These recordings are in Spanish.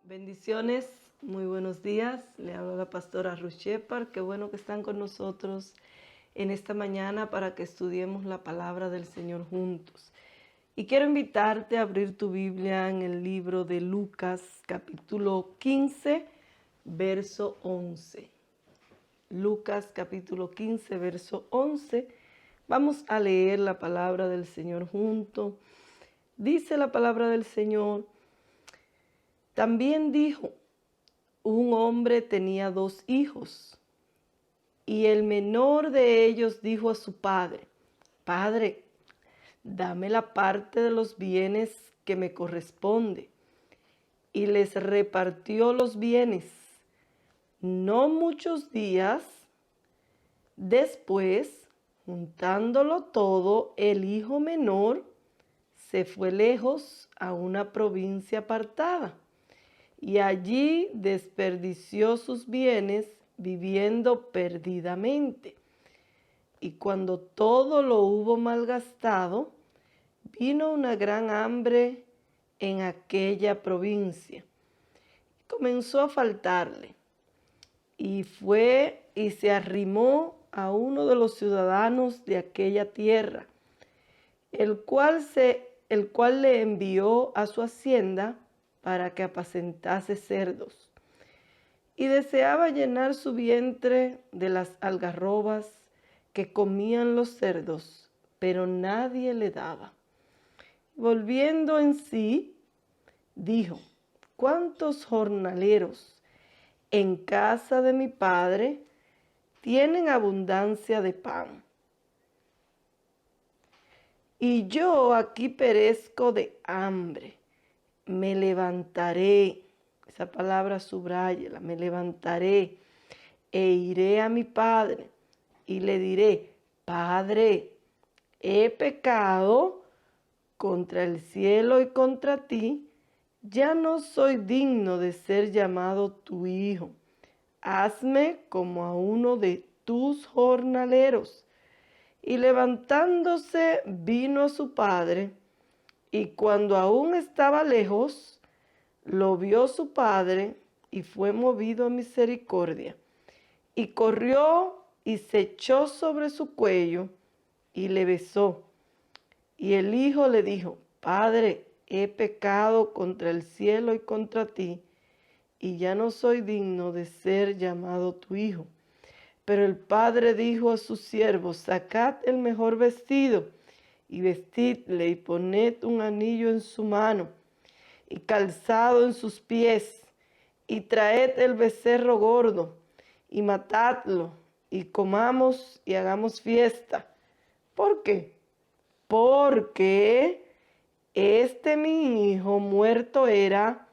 Bendiciones, muy buenos días. Le habla la pastora Ruth Shepard. Qué bueno que están con nosotros en esta mañana para que estudiemos la palabra del Señor juntos. Y quiero invitarte a abrir tu Biblia en el libro de Lucas, capítulo 15, verso 11. Lucas, capítulo 15, verso 11. Vamos a leer la palabra del Señor juntos. Dice la palabra del Señor: también dijo, un hombre tenía 2 hijos, y el menor de ellos dijo a su padre: Padre, dame la parte de los bienes que me corresponde. Y les repartió los bienes. No muchos días después, juntándolo todo, el hijo menor se fue lejos a una provincia apartada, y allí desperdició sus bienes viviendo perdidamente. Y cuando todo lo hubo malgastado, vino una gran hambre en aquella provincia. Comenzó a faltarle, y fue y se arrimó a uno de los ciudadanos de aquella tierra, el cual le envió a su hacienda para que apacentase cerdos, y deseaba llenar su vientre de las algarrobas que comían los cerdos, pero nadie le daba. Volviendo en sí, dijo: ¿cuántos jornaleros en casa de mi padre tienen abundancia de pan, y yo aquí perezco de hambre? Me levantaré, esa palabra subráyela, me levantaré e iré a mi padre y le diré: Padre, he pecado contra el cielo y contra ti, ya no soy digno de ser llamado tu hijo. Hazme como a uno de tus jornaleros. Y levantándose vino a su padre, y cuando aún estaba lejos, lo vio su padre y fue movido a misericordia. Y corrió y se echó sobre su cuello y le besó. Y el hijo le dijo: Padre, he pecado contra el cielo y contra ti, y ya no soy digno de ser llamado tu hijo. Pero el padre dijo a sus siervos: Sacad el mejor vestido y vestidle, y poned un anillo en su mano y calzado en sus pies, y traed el becerro gordo y matadlo, y comamos y hagamos fiesta. ¿Por qué? Porque mi hijo muerto era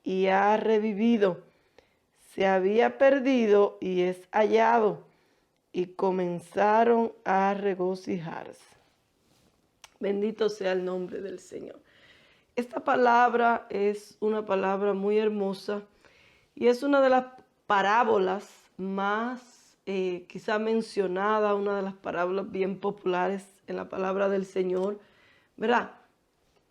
y ha revivido, se había perdido y es hallado. Y comenzaron a regocijarse. Bendito sea el nombre del Señor. Esta palabra es una palabra muy hermosa y es una de las parábolas más quizá mencionada, una de las parábolas bien populares en la palabra del Señor, ¿verdad?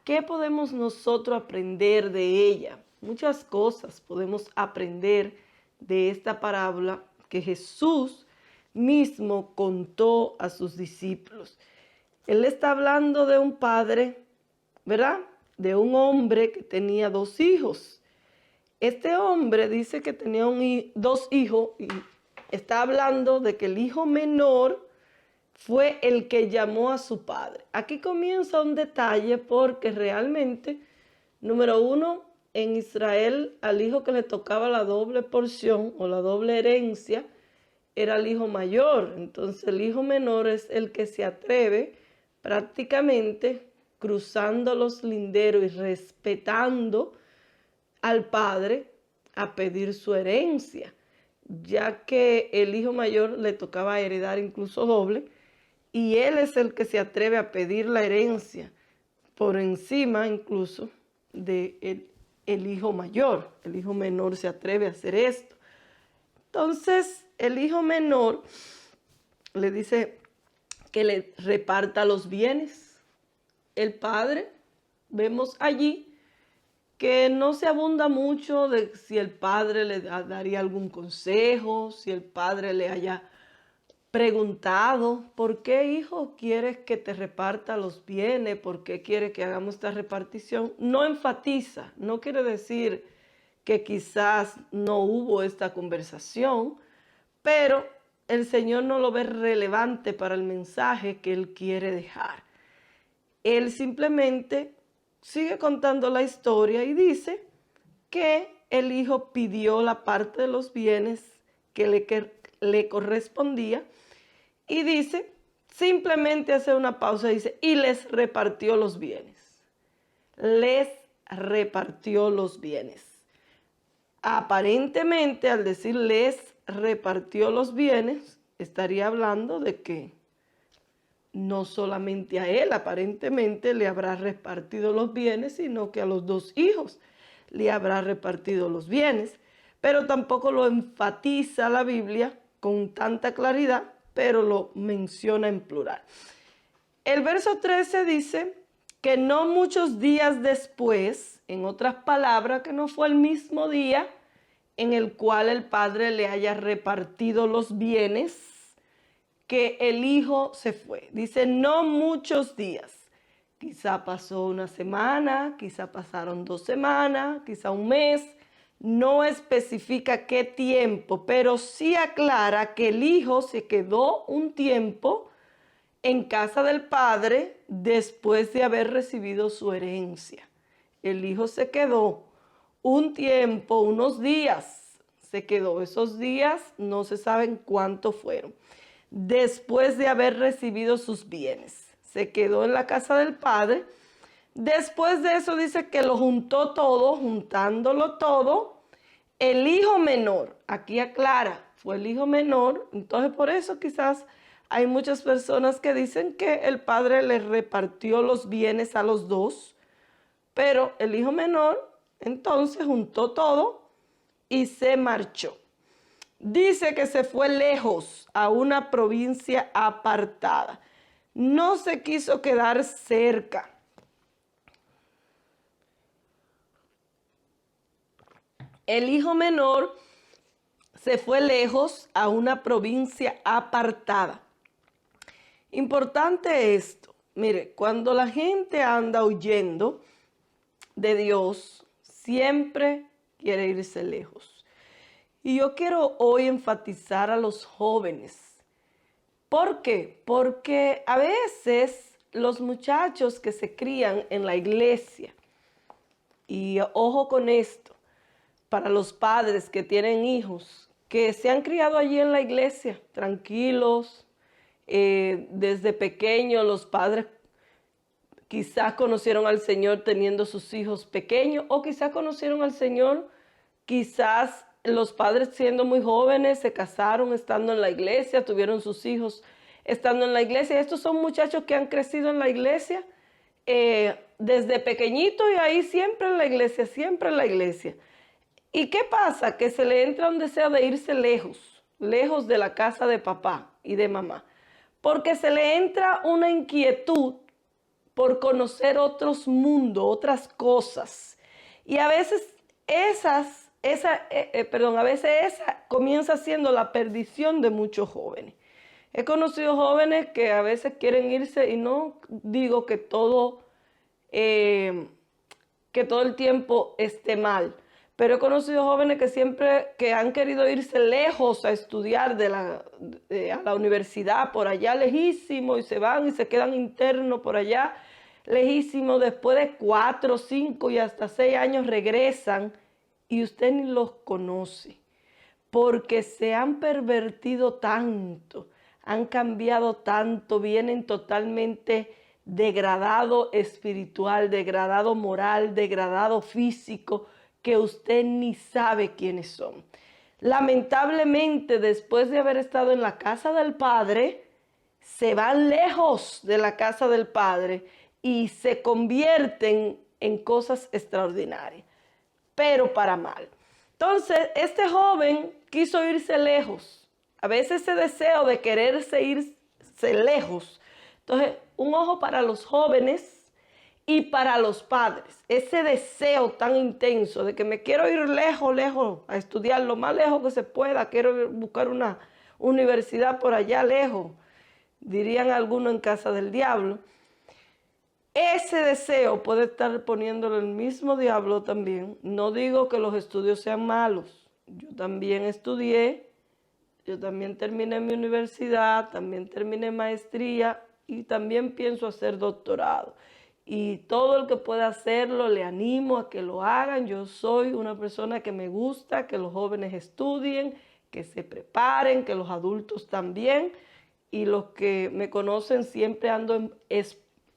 ¿Qué podemos nosotros aprender de ella? Muchas cosas podemos aprender de esta parábola que Jesús mismo contó a sus discípulos. Él está hablando de un padre, ¿verdad? De un hombre que tenía 2 hijos. Este hombre dice que tenía 2 hijos, y está hablando de que el hijo menor fue el que llamó a su padre. Aquí comienza un detalle, porque realmente, número 1, en Israel al hijo que le tocaba la doble porción o la doble herencia era el hijo mayor. Entonces el hijo menor es el que se atreve, prácticamente cruzando los linderos y respetando al padre, a pedir su herencia, ya que el hijo mayor le tocaba heredar incluso doble, y él es el que se atreve a pedir la herencia por encima incluso de el hijo mayor. El hijo menor se atreve a hacer esto. Entonces el hijo menor le dice que le reparta los bienes. El padre, vemos allí que no se abunda mucho de si el padre le daría algún consejo, si el padre le haya preguntado, ¿por qué, hijo, quieres que te reparta los bienes? ¿Por qué quieres que hagamos esta repartición? No enfatiza, no quiere decir que quizás no hubo esta conversación, pero el Señor no lo ve relevante para el mensaje que Él quiere dejar. Él simplemente sigue contando la historia y dice que el hijo pidió la parte de los bienes que le correspondía y dice, simplemente hace una pausa y dice, y les repartió los bienes. Les repartió los bienes. Aparentemente, al decir les repartió los bienes, estaría hablando de que no solamente a él aparentemente le habrá repartido los bienes, sino que a los dos hijos le habrá repartido los bienes. Pero tampoco lo enfatiza la Biblia con tanta claridad, pero lo menciona en plural. El verso 13 dice que no muchos días después, en otras palabras, que no fue el mismo día en el cual el padre le haya repartido los bienes, que el hijo se fue. Dice, no muchos días. Quizá pasó una semana, quizá pasaron 2 semanas, quizá un mes. No especifica qué tiempo, pero sí aclara que el hijo se quedó un tiempo en casa del padre después de haber recibido su herencia. El hijo se quedó un tiempo, unos días, se quedó. Esos días no se saben cuántos fueron. Después de haber recibido sus bienes, se quedó en la casa del padre. Después de eso dice que lo juntó todo, juntándolo todo, el hijo menor, aquí aclara, fue el hijo menor, entonces por eso quizás hay muchas personas que dicen que el padre le repartió los bienes a los dos, pero el hijo menor entonces juntó todo y se marchó. Dice que se fue lejos a una provincia apartada. No se quiso quedar cerca. El hijo menor se fue lejos a una provincia apartada. Importante esto. Mire, cuando la gente anda huyendo de Dios, siempre quiere irse lejos. Y yo quiero hoy enfatizar a los jóvenes. ¿Por qué? Porque a veces los muchachos que se crían en la iglesia, y ojo con esto, para los padres que tienen hijos, que se han criado allí en la iglesia, tranquilos, desde pequeños los padres quizás conocieron al Señor teniendo sus hijos pequeños, o quizás conocieron al Señor, quizás los padres siendo muy jóvenes, se casaron estando en la iglesia, tuvieron sus hijos estando en la iglesia. Estos son muchachos que han crecido en la iglesia desde pequeñito y ahí siempre en la iglesia, siempre en la iglesia. ¿Y qué pasa? Que se le entra un deseo de irse lejos, lejos de la casa de papá y de mamá, porque se le entra una inquietud por conocer otros mundos, otras cosas. Y a veces esa comienza siendo la perdición de muchos jóvenes. He conocido jóvenes que a veces quieren irse, y no digo que todo el tiempo esté mal, pero he conocido jóvenes que siempre han querido irse lejos a estudiar a la universidad, por allá lejísimo, y se van y se quedan internos por allá lejísimo. Después de 4, 5 y hasta 6 años regresan y usted ni los conoce, porque se han pervertido tanto, han cambiado tanto, vienen totalmente degradado espiritual, degradado moral, degradado físico, que usted ni sabe quiénes son. Lamentablemente, después de haber estado en la casa del Padre, se van lejos de la casa del Padre y se convierten en cosas extraordinarias, pero para mal. Entonces, este joven quiso irse lejos. A veces ese deseo de quererse irse lejos. Entonces, un ojo para los jóvenes Y para los padres, ese deseo tan intenso de que me quiero ir lejos, lejos, a estudiar lo más lejos que se pueda, quiero buscar una universidad por allá lejos, dirían algunos en casa del diablo. Ese deseo puede estar poniéndolo el mismo diablo también. No digo que los estudios sean malos. Yo también estudié, yo también terminé mi universidad, también terminé maestría y también pienso hacer doctorado. Y todo el que pueda hacerlo, le animo a que lo hagan. Yo soy una persona que me gusta que los jóvenes estudien, que se preparen, que los adultos también. Y los que me conocen siempre ando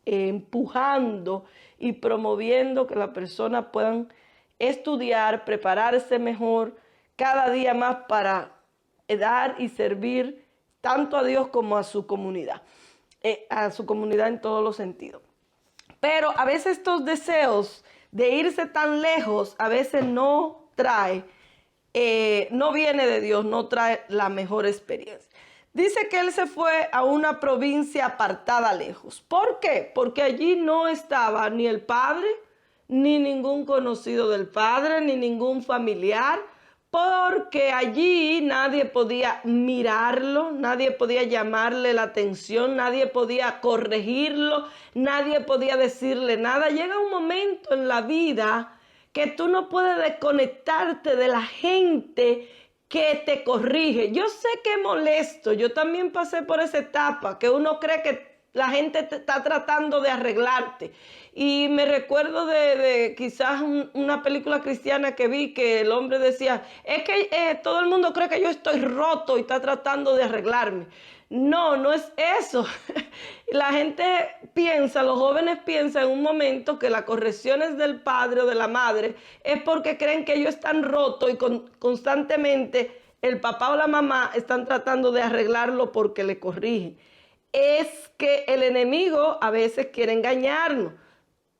empujando y promoviendo que las personas puedan estudiar, prepararse mejor, cada día más para dar y servir tanto a Dios como a su comunidad en todos los sentidos. Pero a veces estos deseos de irse tan lejos, a veces no viene de Dios, no trae la mejor experiencia. Dice que él se fue a una provincia apartada lejos. ¿Por qué? Porque allí no estaba ni el padre, ni ningún conocido del padre, ni ningún familiar, porque allí nadie podía mirarlo, nadie podía llamarle la atención, nadie podía corregirlo, nadie podía decirle nada. Llega un momento en la vida que tú no puedes desconectarte de la gente que te corrige. Yo sé que es molesto, yo también pasé por esa etapa, que uno cree que la gente te está tratando de arreglarte. Y me recuerdo de quizás una película cristiana que vi, que el hombre decía, es que todo el mundo cree que yo estoy roto y está tratando de arreglarme. No, no es eso. La gente piensa, los jóvenes piensan en un momento que las correcciones del padre o de la madre es porque creen que ellos están rotos y constantemente el papá o la mamá están tratando de arreglarlo porque le corrigen. Es que el enemigo a veces quiere engañarnos.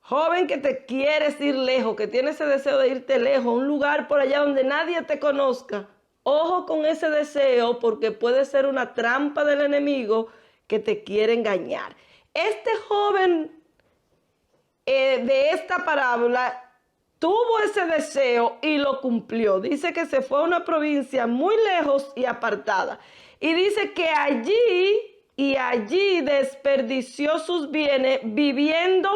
Joven que te quieres ir lejos, que tienes ese deseo de irte lejos, a un lugar por allá donde nadie te conozca, ojo con ese deseo porque puede ser una trampa del enemigo que te quiere engañar. Este joven de esta parábola tuvo ese deseo y lo cumplió. Dice que se fue a una provincia muy lejos y apartada. Y dice que allí desperdició sus bienes viviendo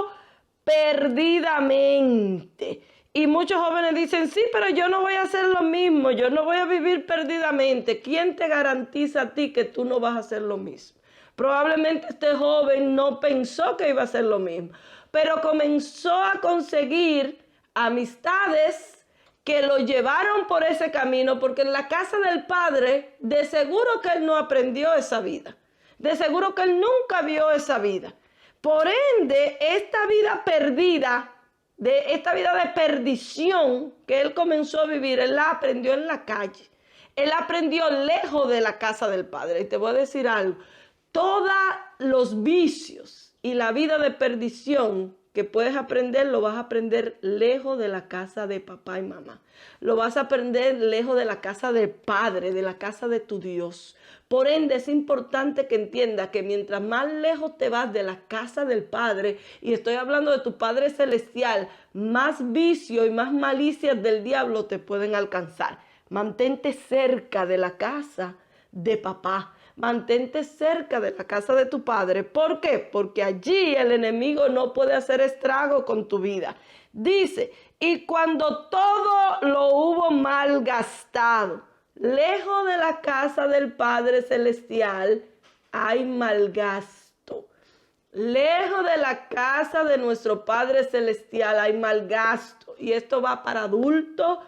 perdidamente. Y muchos jóvenes dicen, sí, pero yo no voy a hacer lo mismo, yo no voy a vivir perdidamente. ¿Quién te garantiza a ti que tú no vas a hacer lo mismo? Probablemente este joven no pensó que iba a hacer lo mismo, pero comenzó a conseguir amistades que lo llevaron por ese camino, porque en la casa del padre de seguro que él no aprendió esa vida, de seguro que él nunca vio esa vida. Por ende, esta vida perdida, esta vida de perdición que él comenzó a vivir, él la aprendió en la calle. Él aprendió lejos de la casa del padre. Y te voy a decir algo, todos los vicios y la vida de perdición que puedes aprender, lo vas a aprender lejos de la casa de papá y mamá. Lo vas a aprender lejos de la casa del Padre, de la casa de tu Dios. Por ende, es importante que entiendas que mientras más lejos te vas de la casa del Padre, y estoy hablando de tu Padre Celestial, más vicio y más malicias del diablo te pueden alcanzar. Mantente cerca de la casa de papá. Mantente cerca de la casa de tu padre. ¿Por qué? Porque allí el enemigo no puede hacer estrago con tu vida. Dice, y cuando todo lo hubo malgastado, lejos de la casa del Padre Celestial, hay malgasto. Lejos de la casa de nuestro Padre Celestial hay malgasto. Y esto va para adultos,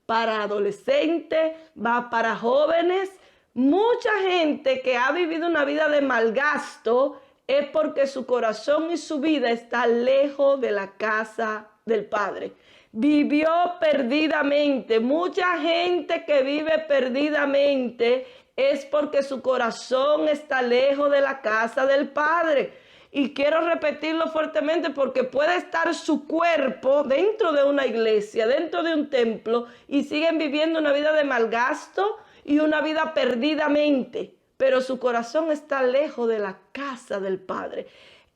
para adolescentes, va para jóvenes. Mucha gente que ha vivido una vida de malgasto es porque su corazón y su vida está lejos de la casa del Padre. Vivió perdidamente. Mucha gente que vive perdidamente es porque su corazón está lejos de la casa del Padre. Y quiero repetirlo fuertemente porque puede estar su cuerpo dentro de una iglesia, dentro de un templo, y siguen viviendo una vida de malgasto y una vida perdidamente, pero su corazón está lejos de la casa del Padre.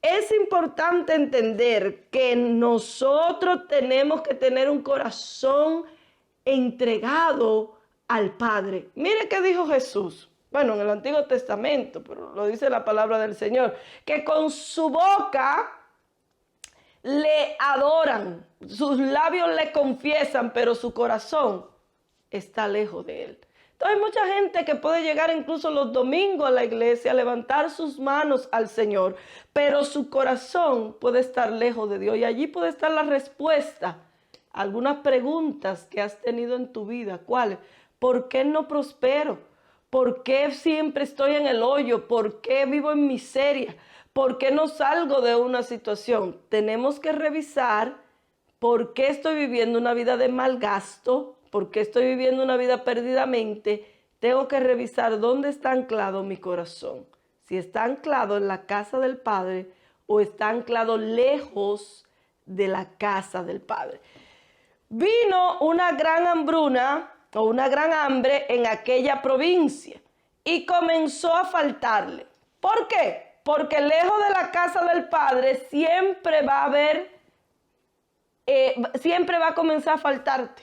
Es importante entender que nosotros tenemos que tener un corazón entregado al Padre. Mire qué dijo Jesús. Bueno, en el Antiguo Testamento, pero lo dice la palabra del Señor, que con su boca le adoran, sus labios le confiesan, pero su corazón está lejos de él. Entonces hay mucha gente que puede llegar incluso los domingos a la iglesia, a levantar sus manos al Señor, pero su corazón puede estar lejos de Dios. Y allí puede estar la respuesta a algunas preguntas que has tenido en tu vida. ¿Cuáles? ¿Por qué no prospero? ¿Por qué siempre estoy en el hoyo? ¿Por qué vivo en miseria? ¿Por qué no salgo de una situación? Tenemos que revisar por qué estoy viviendo una vida de mal gasto, por qué estoy viviendo una vida perdidamente. Tengo que revisar dónde está anclado mi corazón. Si está anclado en la casa del Padre o está anclado lejos de la casa del Padre. Vino una gran hambruna o una gran hambre en aquella provincia y comenzó a faltarle. ¿Por qué? Porque lejos de la casa del Padre siempre va a haber, siempre va a comenzar a faltarte.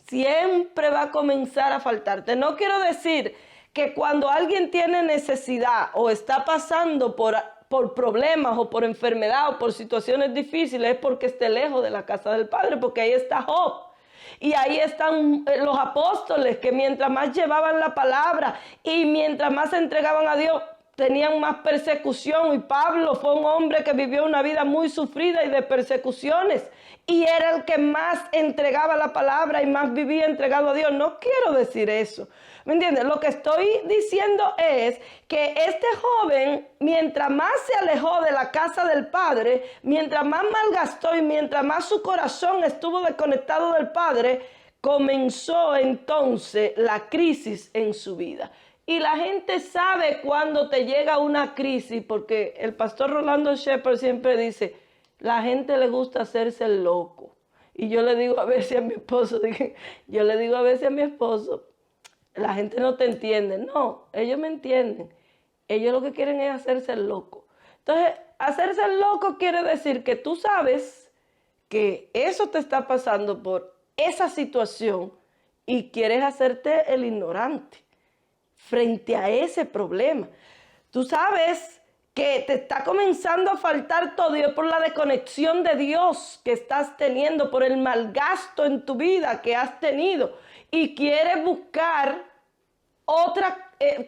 Siempre va a comenzar a faltarte. No quiero decir que cuando alguien tiene necesidad o está pasando por problemas o por enfermedad o por situaciones difíciles es porque esté lejos de la casa del Padre, porque ahí está Job. Y ahí están los apóstoles que mientras más llevaban la palabra y mientras más se entregaban a Dios, tenían más persecución. Y Pablo fue un hombre que vivió una vida muy sufrida y de persecuciones. Y era el que más entregaba la palabra y más vivía entregado a Dios. No quiero decir eso. ¿Me entiendes? Lo que estoy diciendo es que este joven, mientras más se alejó de la casa del Padre, mientras más malgastó y mientras más su corazón estuvo desconectado del Padre, comenzó entonces la crisis en su vida. Y la gente sabe cuando te llega una crisis, porque el pastor Rolando Shepard siempre dice, la gente le gusta hacerse el loco. Y yo le digo a veces a mi esposo, la gente no te entiende. No, ellos me entienden. Ellos lo que quieren es hacerse el loco. Entonces, hacerse el loco quiere decir que tú sabes que eso te está pasando por esa situación y quieres hacerte el ignorante frente a ese problema. Tú sabes que te está comenzando a faltar todo y es por la desconexión de Dios que estás teniendo, por el malgasto en tu vida que has tenido y quieres buscar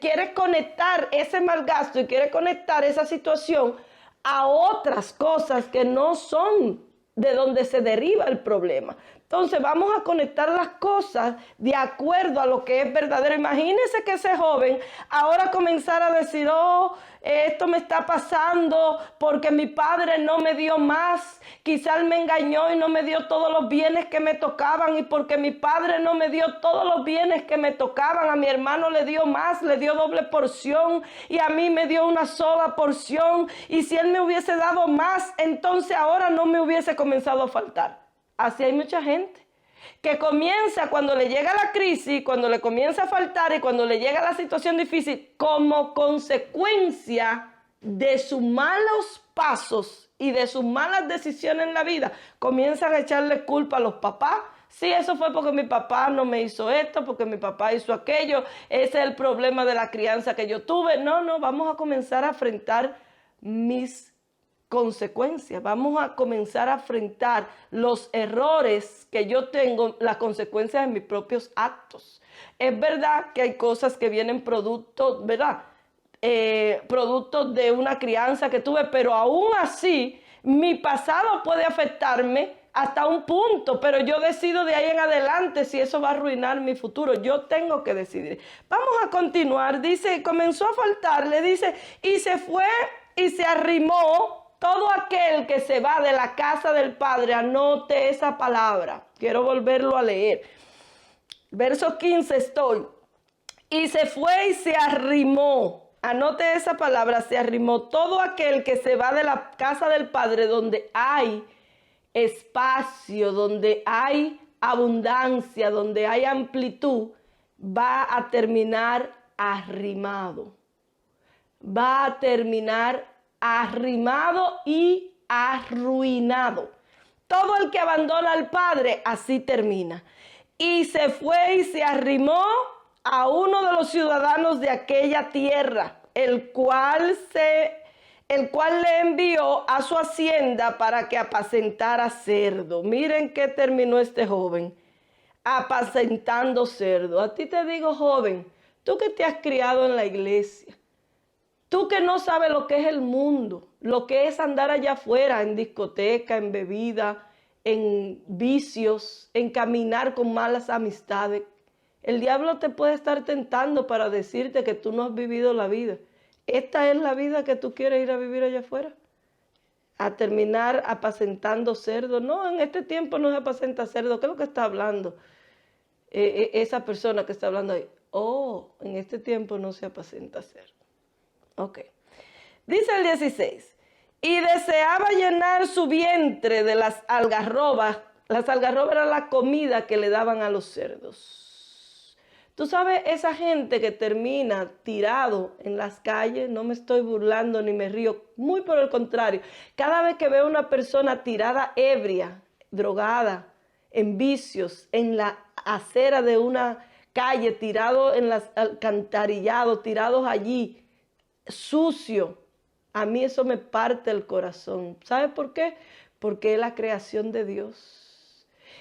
quieres conectar ese malgasto y quieres conectar esa situación a otras cosas que no son de donde se deriva el problema. Entonces vamos a conectar las cosas de acuerdo a lo que es verdadero. Imagínense que ese joven ahora comenzara a decir, oh, esto me está pasando porque mi padre no me dio más. Quizás me engañó y no me dio todos los bienes que me tocaban. Y porque mi padre no me dio todos los bienes que me tocaban, a mi hermano le dio más, le dio doble porción. Y a mí me dio una sola porción. Y si él me hubiese dado más, entonces ahora no me hubiese comenzado a faltar. Así hay mucha gente que comienza cuando le llega la crisis, cuando le comienza a faltar y cuando le llega la situación difícil, como consecuencia de sus malos pasos y de sus malas decisiones en la vida, comienzan a echarle culpa a los papás. Sí, eso fue porque mi papá no me hizo esto, porque mi papá hizo aquello, ese es el problema de la crianza que yo tuve. No, vamos a comenzar a enfrentar mis consecuencias. Vamos a comenzar a enfrentar los errores que yo tengo, las consecuencias de mis propios actos. Es verdad que hay cosas que vienen productos, ¿verdad? Productos de una crianza que tuve, pero aún así mi pasado puede afectarme hasta un punto, pero yo decido de ahí en adelante si eso va a arruinar mi futuro. Yo tengo que decidir. Vamos a continuar. Dice, comenzó a faltarle, dice, y se fue y se arrimó. Todo aquel que se va de la casa del Padre, anote esa palabra. Quiero volverlo a leer. Verso 15 estoy. Y se fue y se arrimó. Anote esa palabra, se arrimó. Todo aquel que se va de la casa del Padre donde hay espacio, donde hay abundancia, donde hay amplitud, va a terminar arrimado. Va a terminar arrimado y arruinado. Todo el que abandona al Padre así termina. Y se fue y se arrimó a uno de los ciudadanos de aquella tierra, el cual le envió a su hacienda para que apacentara cerdo. Miren qué terminó este joven, apacentando cerdo. A ti te digo, joven, tú que te has criado en la iglesia, tú que no sabes lo que es el mundo, lo que es andar allá afuera, en discoteca, en bebida, en vicios, en caminar con malas amistades. El diablo te puede estar tentando para decirte que tú no has vivido la vida. ¿Esta es la vida que tú quieres ir a vivir allá afuera? A terminar apacentando cerdo. No, en este tiempo no se apacenta cerdo. ¿Qué es lo que está hablando esa persona que está hablando ahí? Oh, en este tiempo no se apacenta cerdo. Ok. Dice el 16. Y deseaba llenar su vientre de las algarrobas. Las algarrobas era la comida que le daban a los cerdos. Tú sabes, esa gente que termina tirado en las calles, no me estoy burlando ni me río, muy por el contrario. Cada vez que veo una persona tirada ebria, drogada, en vicios, en la acera de una calle, tirado en las alcantarillados, tirados allí, sucio, a mí eso me parte el corazón. ¿Sabe por qué? Porque es la creación de Dios.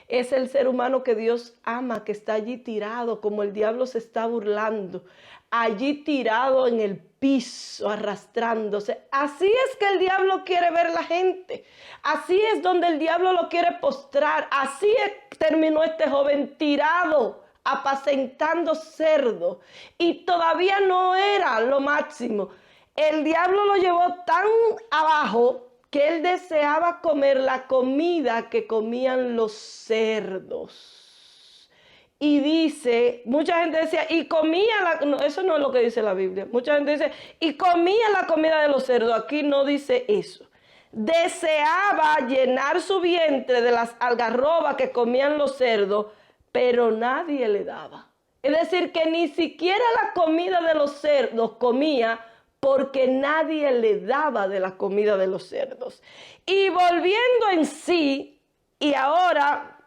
Es el ser humano que Dios ama, que está allí tirado, como el diablo se está burlando, allí tirado en el piso, arrastrándose. Así es que el diablo quiere ver la gente. Así es donde el diablo lo quiere postrar. Así terminó este joven tirado, apacentando cerdo. Y todavía no era lo máximo. El diablo lo llevó tan abajo que él deseaba comer la comida que comían los cerdos. Y dice, mucha gente decía, y comía no, eso no es lo que dice la Biblia. Mucha gente dice, y comía la comida de los cerdos. Aquí no dice eso. Deseaba llenar su vientre de las algarrobas que comían los cerdos, pero nadie le daba. Es decir, que ni siquiera la comida de los cerdos comía, porque nadie le daba de la comida de los cerdos. Y volviendo en sí, y ahora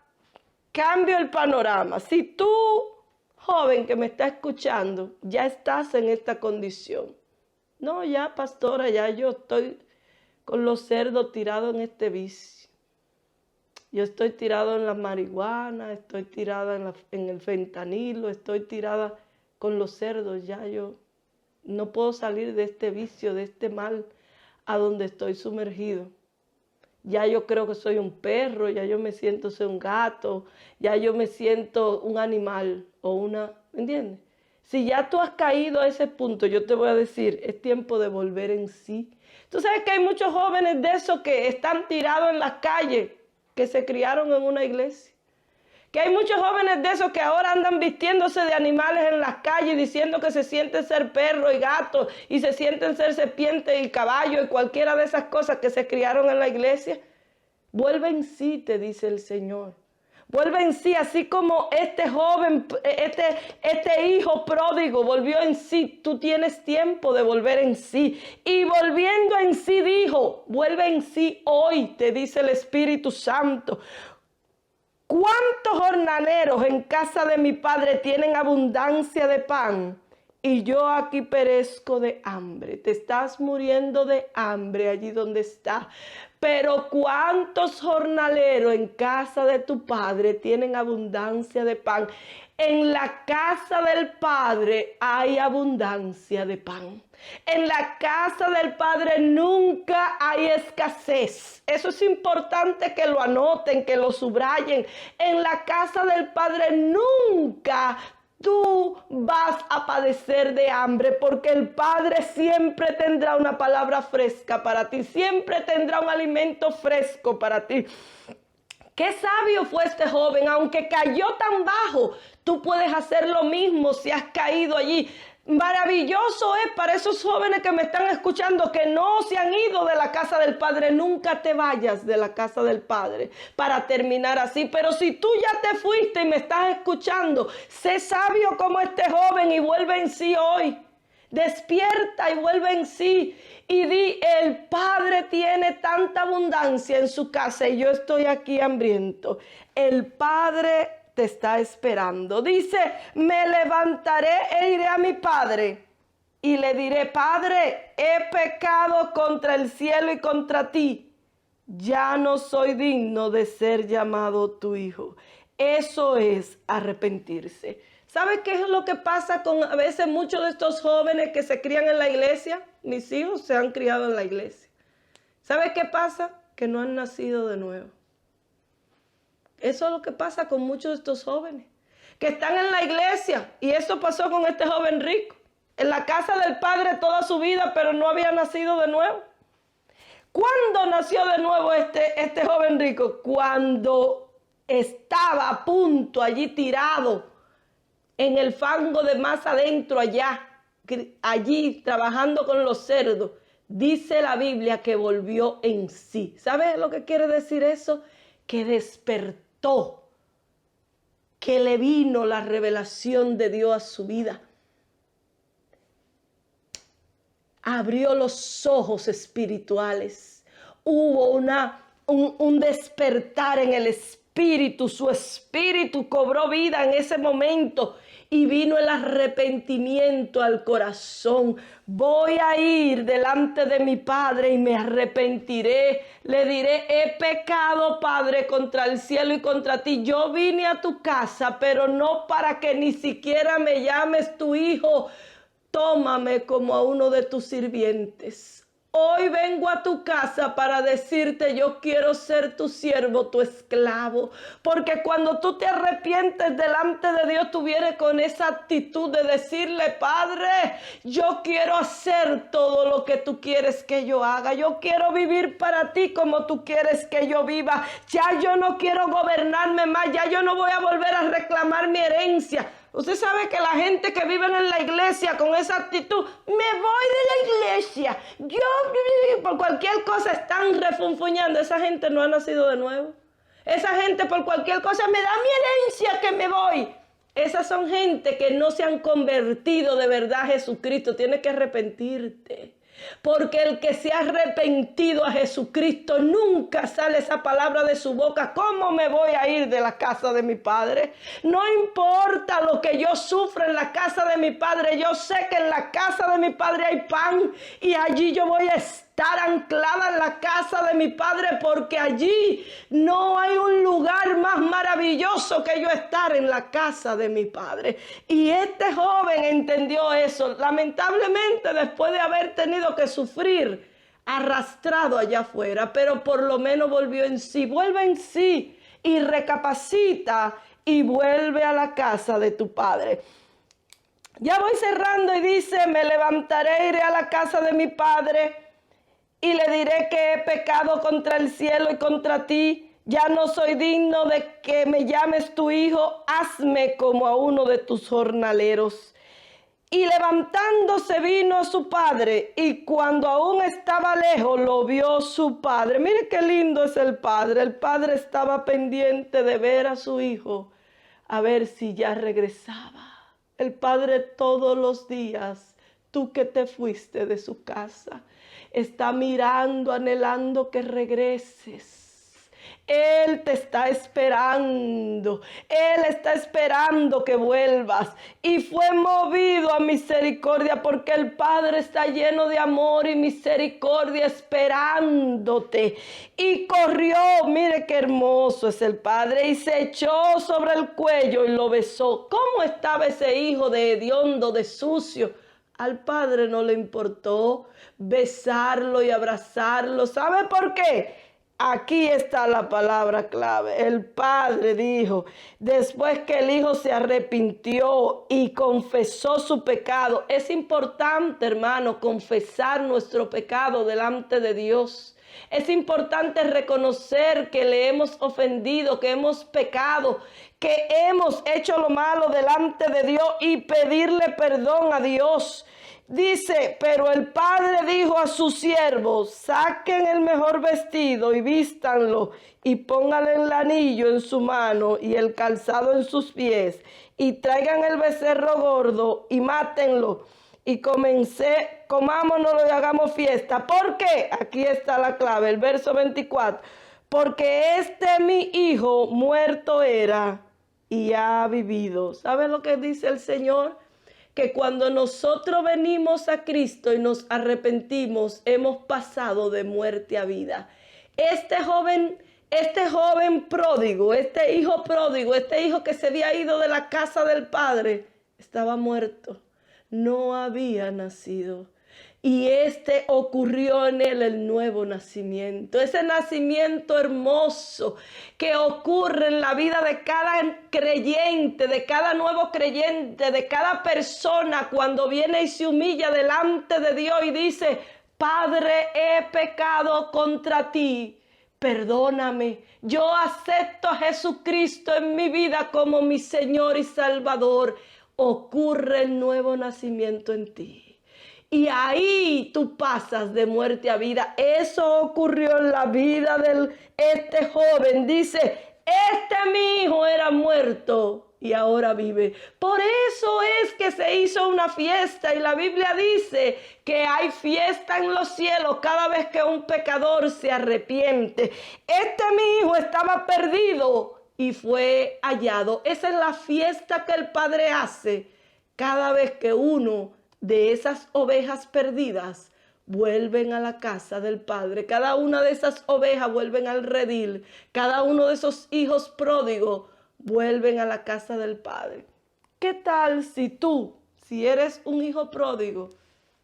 cambio el panorama. Si tú, joven que me está escuchando, ya estás en esta condición. No, ya pastora, ya yo estoy con los cerdos tirados en este vicio. Yo estoy tirado en la marihuana, estoy tirada en el fentanilo, estoy tirada con los cerdos, ya yo no puedo salir de este vicio, de este mal a donde estoy sumergido. Ya yo creo que soy un perro, ya yo me siento ser un gato, ya yo me siento un animal o una, ¿me entiendes? Si ya tú has caído a ese punto, yo te voy a decir, es tiempo de volver en sí. Tú sabes que hay muchos jóvenes de esos que están tirados en las calles, que se criaron en una iglesia. Que hay muchos jóvenes de esos que ahora andan vistiéndose de animales en las calles diciendo que se sienten ser perro y gato y se sienten ser serpiente y caballo y cualquiera de esas cosas que se criaron en la iglesia. Vuelve en sí, te dice el Señor. Vuelve en sí, así como este joven, este hijo pródigo volvió en sí. Tú tienes tiempo de volver en sí. Y volviendo en sí dijo, vuelve en sí hoy, te dice el Espíritu Santo. ¿Cuántos jornaleros en casa de mi padre tienen abundancia de pan? Y yo aquí perezco de hambre. Te estás muriendo de hambre allí donde estás. Pero ¿cuántos jornaleros en casa de tu padre tienen abundancia de pan? En la casa del Padre hay abundancia de pan. En la casa del Padre nunca hay escasez. Eso es importante que lo anoten, que lo subrayen. En la casa del Padre nunca tú vas a padecer de hambre, porque el Padre siempre tendrá una palabra fresca para ti. Siempre tendrá un alimento fresco para ti. Qué sabio fue este joven, aunque cayó tan bajo, tú puedes hacer lo mismo si has caído allí. Maravilloso es para esos jóvenes que me están escuchando que no se han ido de la casa del Padre. Nunca te vayas de la casa del Padre para terminar así. Pero si tú ya te fuiste y me estás escuchando, sé sabio como este joven y vuelve en sí hoy. Despierta y vuelve en sí y di, el Padre tiene tanta abundancia en su casa y yo estoy aquí hambriento. El Padre te está esperando. Dice, me levantaré e iré a mi Padre y le diré, Padre, he pecado contra el cielo y contra ti. Ya no soy digno de ser llamado tu hijo. Eso es arrepentirse. ¿Sabes qué es lo que pasa con a veces muchos de estos jóvenes que se crían en la iglesia? Mis hijos se han criado en la iglesia. ¿Sabes qué pasa? Que no han nacido de nuevo. Eso es lo que pasa con muchos de estos jóvenes, que están en la iglesia, y eso pasó con este joven rico, en la casa del padre toda su vida, pero no había nacido de nuevo. ¿Cuándo nació de nuevo este joven rico? Cuando estaba a punto allí tirado en el fango de más adentro allí trabajando con los cerdos. Dice la Biblia que volvió en sí. ¿Sabes lo que quiere decir eso? Que despertó, que le vino la revelación de Dios a su vida. Abrió los ojos espirituales. Hubo un despertar en el espíritu. Su espíritu cobró vida en ese momento y vino el arrepentimiento al corazón. Voy a ir delante de mi Padre y me arrepentiré. Le diré, he pecado, Padre, contra el cielo y contra ti. Yo vine a tu casa, pero no para que ni siquiera me llames tu hijo. Tómame como a uno de tus sirvientes. Hoy vengo a tu casa para decirte, yo quiero ser tu siervo, tu esclavo. Porque cuando tú te arrepientes delante de Dios, tú vienes con esa actitud de decirle, Padre, yo quiero hacer todo lo que tú quieres que yo haga. Yo quiero vivir para ti como tú quieres que yo viva. Ya yo no quiero gobernarme más. Ya yo no voy a volver a reclamar mi herencia. Usted sabe que la gente que vive en la iglesia con esa actitud, me voy de la iglesia, yo por cualquier cosa están refunfuñando. Esa gente no ha nacido de nuevo. Esa gente por cualquier cosa, me da mi herencia que me voy. Esas son gente que no se han convertido de verdad a Jesucristo. Tienes que arrepentirte. Porque el que se ha arrepentido a Jesucristo, nunca sale esa palabra de su boca. ¿Cómo me voy a ir de la casa de mi Padre? No importa lo que yo sufro en la casa de mi Padre. Yo sé que en la casa de mi Padre hay pan y allí yo voy a estar anclada en la casa de mi Padre, porque allí no hay un lugar más maravilloso que yo estar en la casa de mi Padre. Y este joven entendió eso. Lamentablemente, después de haber tenido que sufrir arrastrado allá afuera, pero por lo menos volvió en sí. Vuelve en sí y recapacita y vuelve a la casa de tu Padre. Ya voy cerrando y dice, me levantaré, iré a la casa de mi Padre y le diré que he pecado contra el cielo y contra ti. Ya no soy digno de que me llames tu hijo. Hazme como a uno de tus jornaleros. Y levantándose vino a su padre, y cuando aún estaba lejos lo vio su padre. Mire qué lindo es el padre. El padre estaba pendiente de ver a su hijo, a ver si ya regresaba. El padre todos los días, tú que te fuiste de su casa, está mirando, anhelando que regreses. Él te está esperando. Él está esperando que vuelvas. Y fue movido a misericordia, porque el Padre está lleno de amor y misericordia esperándote. Y corrió, mire qué hermoso es el Padre, y se echó sobre el cuello y lo besó. ¿Cómo estaba ese hijo de hediondo, de sucio? Al Padre no le importó besarlo y abrazarlo. ¿Sabe por qué? Aquí está la palabra clave. El Padre dijo, después que el Hijo se arrepintió y confesó su pecado. Es importante, hermano, confesar nuestro pecado delante de Dios. Es importante reconocer que le hemos ofendido, que hemos pecado, que hemos hecho lo malo delante de Dios y pedirle perdón a Dios. Dice, pero el padre dijo a sus siervos, saquen el mejor vestido y vístanlo y pónganle el anillo en su mano y el calzado en sus pies y traigan el becerro gordo y mátenlo y comencé, comámonoslo y hagamos fiesta. ¿Por qué? Aquí está la clave, el verso 24. Porque mi hijo muerto era y ha vivido. ¿Sabe lo que dice el Señor? Que cuando nosotros venimos a Cristo y nos arrepentimos, hemos pasado de muerte a vida. Este joven pródigo, este hijo que se había ido de la casa del Padre, estaba muerto, no había nacido. Y ocurrió en él el nuevo nacimiento, ese nacimiento hermoso que ocurre en la vida de cada creyente, de cada nuevo creyente, de cada persona cuando viene y se humilla delante de Dios y dice: Padre, he pecado contra ti, perdóname. Yo acepto a Jesucristo en mi vida como mi Señor y Salvador. Ocurre el nuevo nacimiento en ti. Y ahí tú pasas de muerte a vida. Eso ocurrió en la vida de este joven. Dice: mi hijo era muerto y ahora vive. Por eso es que se hizo una fiesta. Y la Biblia dice que hay fiesta en los cielos cada vez que un pecador se arrepiente. Mi hijo estaba perdido y fue hallado. Esa es la fiesta que el Padre hace cada vez que uno de esas ovejas perdidas vuelven a la casa del Padre. Cada una de esas ovejas vuelven al redil. Cada uno de esos hijos pródigos vuelven a la casa del Padre. ¿Qué tal si eres un hijo pródigo,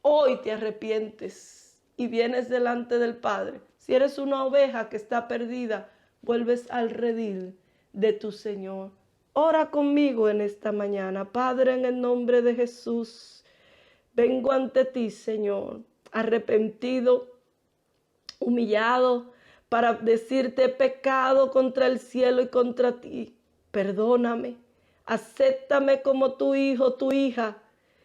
hoy te arrepientes y vienes delante del Padre? Si eres una oveja que está perdida, vuelves al redil de tu Señor. Ora conmigo en esta mañana. Padre, en el nombre de Jesús, vengo ante ti, Señor, arrepentido, humillado, para decirte: he pecado contra el cielo y contra ti. Perdóname, acéptame como tu hijo, tu hija.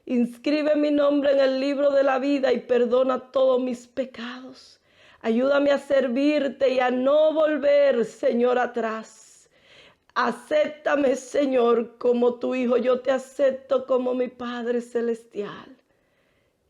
Inscribe mi nombre en el libro de la vida y perdona todos mis pecados. Ayúdame a servirte y a no volver, Señor, atrás. Acéptame, Señor, como tu hijo. Yo te acepto como mi Padre celestial.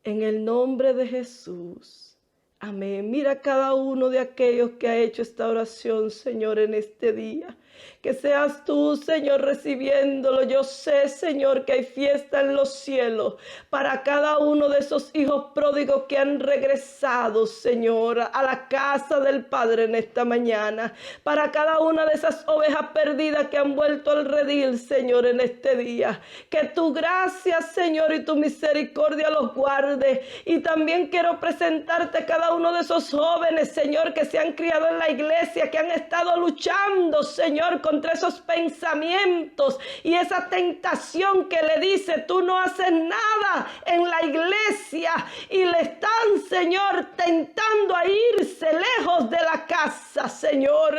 En el nombre de Jesús. Amén. Mira cada uno de aquellos que ha hecho esta oración, Señor, en este día. Que seas tú, Señor, recibiéndolo. Yo sé, Señor, que hay fiesta en los cielos para cada uno de esos hijos pródigos que han regresado, Señor, a la casa del Padre en esta mañana. Para cada una de esas ovejas perdidas que han vuelto al redil, Señor, en este día. Que tu gracia, Señor, y tu misericordia los guarde. Y también quiero presentarte cada uno de esos jóvenes, Señor, que se han criado en la iglesia, que han estado luchando, Señor, contra esos pensamientos y esa tentación que le dice: tú no haces nada en la iglesia, y le están, Señor, tentando a irse lejos de la casa, Señor,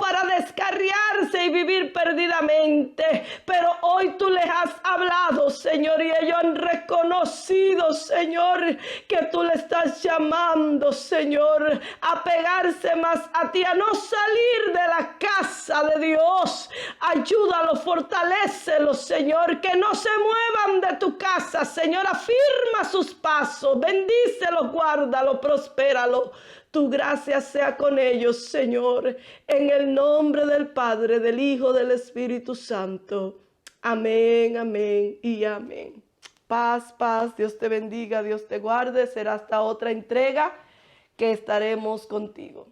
para descarriarse y vivir perdidamente. Pero hoy tú les has hablado, Señor, y ellos han reconocido, Señor, que tú le estás llamando, Señor, a pegarse más a ti, a no salir de la casa de Dios. Ayúdalos, fortalécelos, Señor, que no se muevan de tu casa, Señor. Afirma sus pasos, bendícelos, guárdalos, prospéralos. Tu gracia sea con ellos, Señor, en el nombre del Padre, del Hijo, del Espíritu Santo. Amén, amén y amén. Paz, paz, Dios te bendiga, Dios te guarde. Será hasta otra entrega que estaremos contigo.